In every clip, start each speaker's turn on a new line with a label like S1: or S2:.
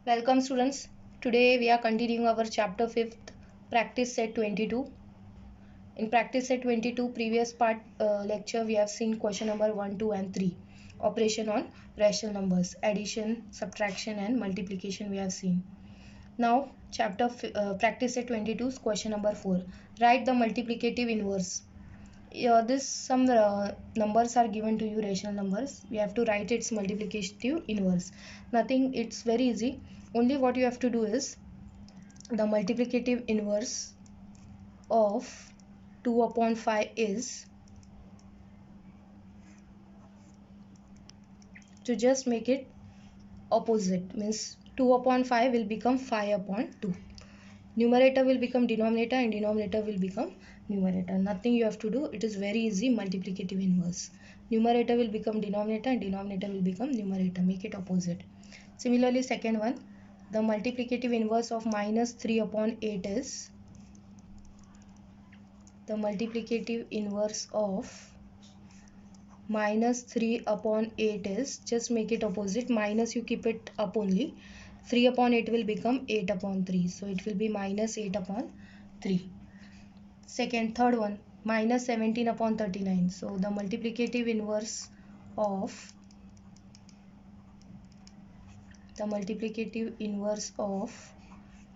S1: Welcome students. Today we are continuing our chapter 5th practice set 22. In practice set 22 previous part lecture we have seen question number 1, 2 and 3. Operation on rational numbers, addition, subtraction and multiplication we have seen. Now practice set 22 question number 4. Write the multiplicative inverse. This some numbers are given to you, rational numbers. We have to write its multiplicative inverse. Nothing, it's very easy. Only what you have to do is the multiplicative inverse of 2 upon 5 is to just make it opposite, means 2 upon 5 will become 5 upon 2. Numerator will become denominator and denominator will become numerator. Nothing you have to do, it is very easy. Multiplicative inverse, numerator will become denominator and denominator will become numerator. Make it opposite. Similarly, second one, the multiplicative inverse of minus 3 upon 8 is the multiplicative inverse of minus 3 upon 8 is, just make it opposite, minus you keep it up only, 3 upon 8 will become 8 upon 3, so it will be minus 8 upon 3. Third one, minus 17 upon 39, so the multiplicative inverse of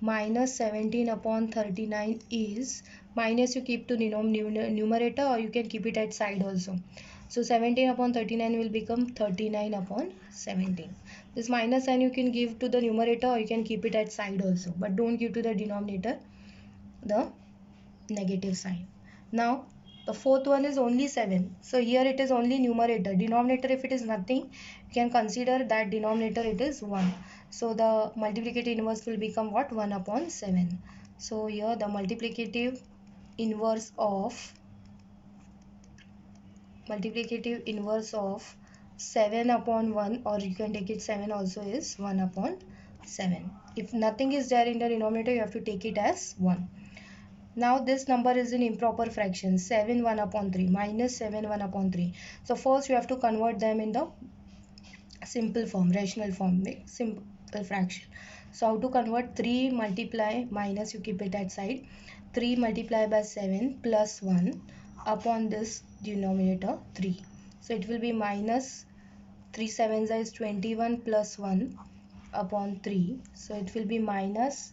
S1: minus 17 upon 39 is, minus you keep to numerator or you can keep it at side also. So 17 upon 39 will become 39 upon 17. This minus sign you can give to the numerator or you can keep it at side also, but don't give to the denominator the negative sign. Now the fourth one is only 7. So here it is only numerator. Denominator, if it is nothing, you can consider that denominator it is 1. So the multiplicative inverse will become what? 1 upon 7. So here the multiplicative inverse of 7 upon 1, or you can take it 7 also, is 1 upon 7. If nothing is there in the denominator, you have to take it as 1. Now this number is in improper fraction, 7 1 upon 3, minus 7 1 upon 3. So first you have to convert them in the simple form, rational form, make simple fraction. So how to convert? 3 multiply minus, you keep it at side, 3 multiply by 7 plus 1 upon this denominator 3. So it will be minus 3 7s is 21 plus 1 upon 3. So it will be minus,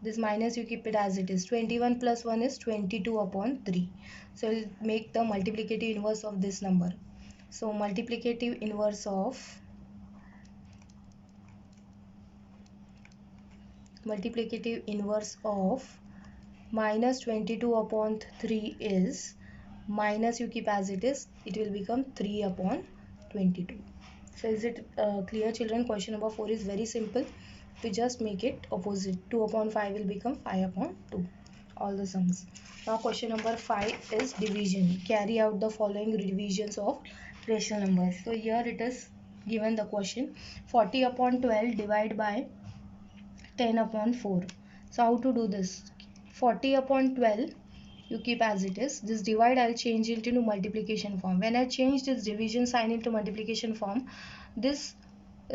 S1: this minus you keep it as it is, 21 plus 1 is 22 upon 3. So we'll make the multiplicative inverse of this number. So multiplicative inverse of minus 22 upon 3 is, minus you keep as it is, it will become 3 upon 22. So is it clear, children? Question number 4 is very simple. We just make it opposite. 2 upon 5 will become 5 upon 2. All the sums. Now question number 5 is division. Carry out the following divisions of rational numbers. So here it is given the question. 40 upon 12 divide by 10 upon 4. So how to do this? 40 upon 12 you keep as it is. This divide I'll change it into multiplication form. When I change this division sign into multiplication form, this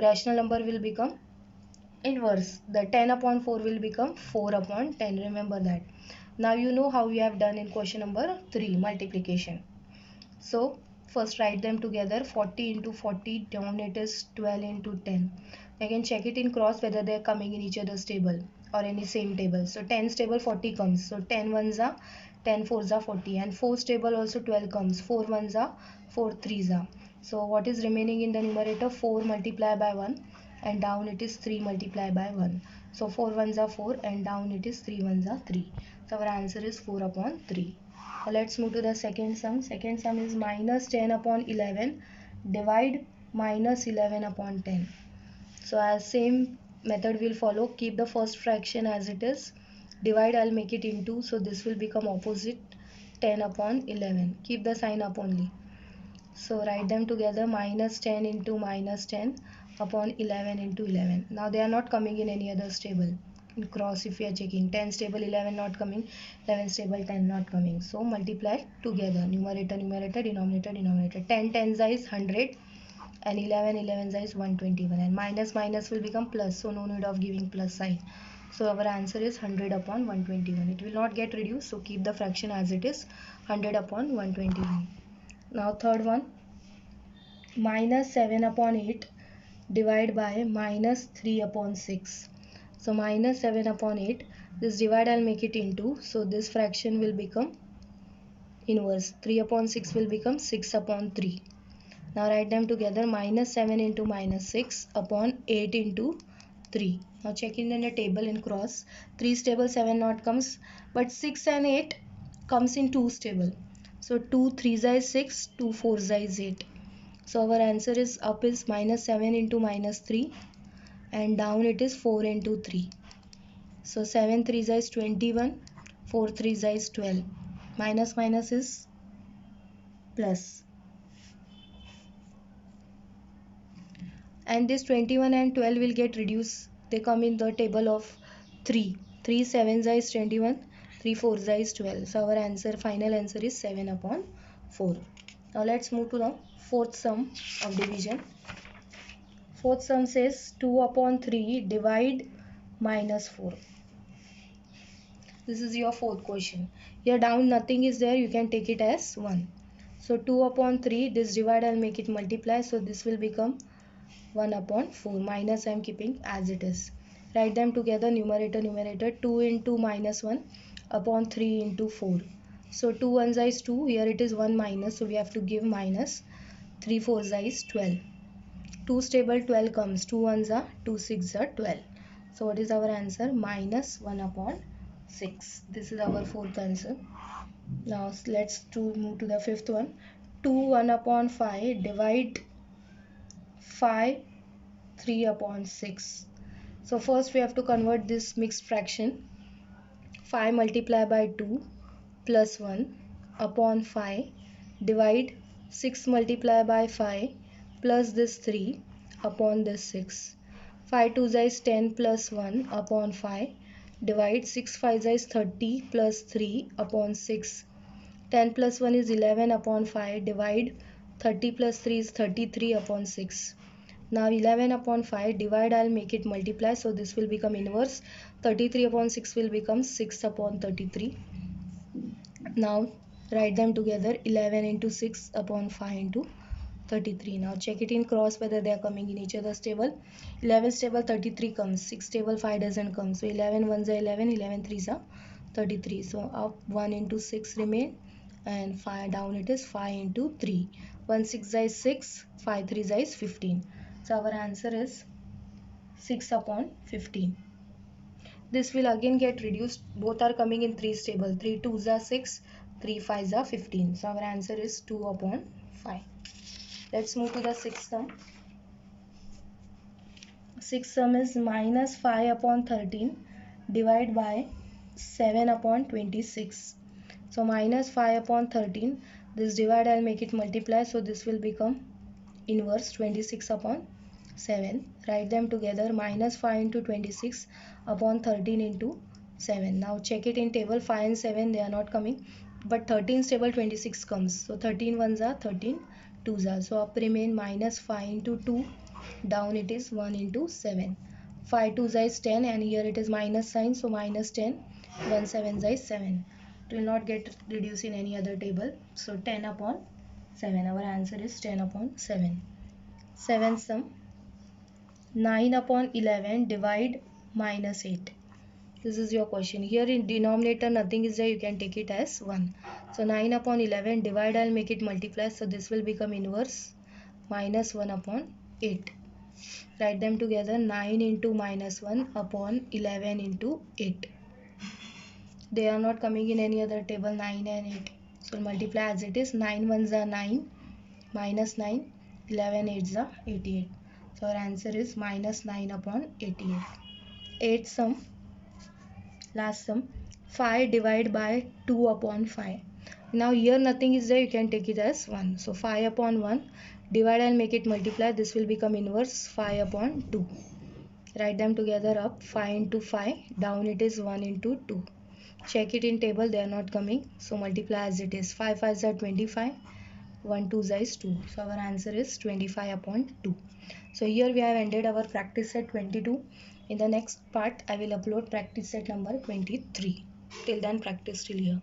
S1: rational number will become inverse. The 10 upon 4 will become 4 upon 10. Remember that. Now you know how we have done in question number 3, multiplication. So first write them together. 40 into 40, denominator is 12 into 10. I can check it in cross whether they are coming in each other's table or any same table. So 10's table 40 comes. So 10 ones are 10 fours are 40, and 4's table also 12 comes. 4 ones are 4 threes are. So what is remaining in the numerator? 4 multiplied by 1, and down it is 3 multiplied by 1. So 4 ones are 4 and down it is 3 ones are 3. So our answer is 4 upon 3. Now let's move to the second sum. Second sum is minus 10 upon 11 divide minus 11 upon 10. So as same method will follow. Keep the first fraction as it is. Divide, I'll make it into, so this will become opposite, 10 upon 11. Keep the sign up only. So write them together, minus 10 into minus 10 upon 11 into 11. Now they are not coming in any other table. in cross if we are checking. 10 stable, 11 not coming, 11 stable, 10 not coming. So multiply together, numerator numerator, denominator denominator. 10 tens is 100 and 11 11 is 121, and minus minus will become plus, so no need of giving plus sign. So our answer is 100 upon 121. It will not get reduced, so keep the fraction as it is, 100 upon 121. Now third one, minus 7 upon 8 divide by minus 3 upon 6. So minus 7 upon 8, this divide I'll make it into, so this fraction will become inverse. 3 upon 6 will become 6 upon 3. Now write them together, minus 7 into minus 6 upon 8 into 3. Now check in the table in cross. 3 stable, 7 not comes, but 6 and 8 comes in 2 stable. So 2 3s is 6, 2 4s is 8. So our answer is up is minus 7 into minus 3 and down it is 4 into 3. So 7 3s is 21, 4 3s is 12. Minus minus is plus. And this 21 and 12 will get reduced. They come in the table of 3. 3 7s is 21, 3 4s is 12. So our answer, final answer is 7 upon 4. Now let's move to the fourth sum of division. Fourth sum says 2 upon 3 divide minus 4. This is your fourth question. Here down nothing is there, you can take it as 1. So 2 upon 3, this divide I'll make it multiply, so this will become 1 upon 4, minus I am keeping as it is. Write them together, numerator numerator, 2 into minus 1 upon 3 into 4. So 2 1s is 2, here it is 1 minus, so we have to give minus. 3 4s is 12. 2 stable, 12 comes, 2 1s are 2 6s are 12. So what is our answer? Minus 1 upon 6. This is our fourth answer. Now let's move to the fifth one. 2 1 upon 5 divide 5 3 upon 6. So first we have to convert this mixed fraction. 5 multiply by 2 plus 1 upon 5 divide 6 multiply by 5 plus this 3 upon this 6. 5 2 is 10 plus 1 upon 5 divide 6 5 is 30 plus 3 upon 6. 10 plus 1 is 11 upon 5 divide 30 plus 3 is 33 upon 6. Now 11 upon 5 divide, I'll make it multiply, so this will become inverse. 33 upon 6 will become 6 upon 33. Now write them together, 11 into 6 upon 5 into 33. Now check it in cross whether they are coming in each other's table. 11 stable, 33 comes, 6 stable, 5 doesn't come. So 11 1s are 11, 11 3s are 33. So up 1 into 6 remain and 5 down it is 5 into 3. 1 6 is 6, 5 3 is 15. So our answer is 6 upon 15. This will again get reduced. Both are coming in 3 stable. 3 2s are 6, 3 5s are 15. So our answer is 2 upon 5. Let's move to the sixth sum. Sixth sum is minus 5 upon 13 divided by 7 upon 26. So minus 5 upon 13. This divide I'll make it multiply. So this will become inverse 26 upon 7. Write them together, minus 5 into 26 upon 13 into 7. Now check it in table, 5 and 7 they are not coming, but 13 stable, 26 comes. So 13 1s are 13 2s are. So up remain minus 5 into 2, down it is 1 into 7. 5 2s is 10 and here it is minus sign, so minus 10, 1 7s is 7. It will not get reduced in any other table. So 10 upon 7. Our answer is 10 upon 7. Seventh sum, 9 upon 11 divide minus 8. This is your question. Here in denominator nothing is there, you can take it as 1. So 9 upon 11 divide, I'll make it multiply, so this will become inverse minus 1 upon 8. Write them together, 9 into minus 1 upon 11 into 8. They are not coming in any other table, 9 and 8. So multiply as it is, 9 1s are 9, minus 9, 11 8s are 88. So our answer is minus 9 upon 88. Eighth sum, last sum, 5 divided by 2 upon 5. Now here nothing is there, you can take it as 1. So 5 upon 1, divide and make it multiply, this will become inverse 5 upon 2. Write them together up. 5 into 5. Down it is 1 into 2. Check it in table. They are not coming. So multiply as it is. 5 5s are 25. 1 2 is 2. So our answer is 25 upon 2. So here we have ended our practice set 22. In the next part I will upload practice set number 23. Till then practice till here.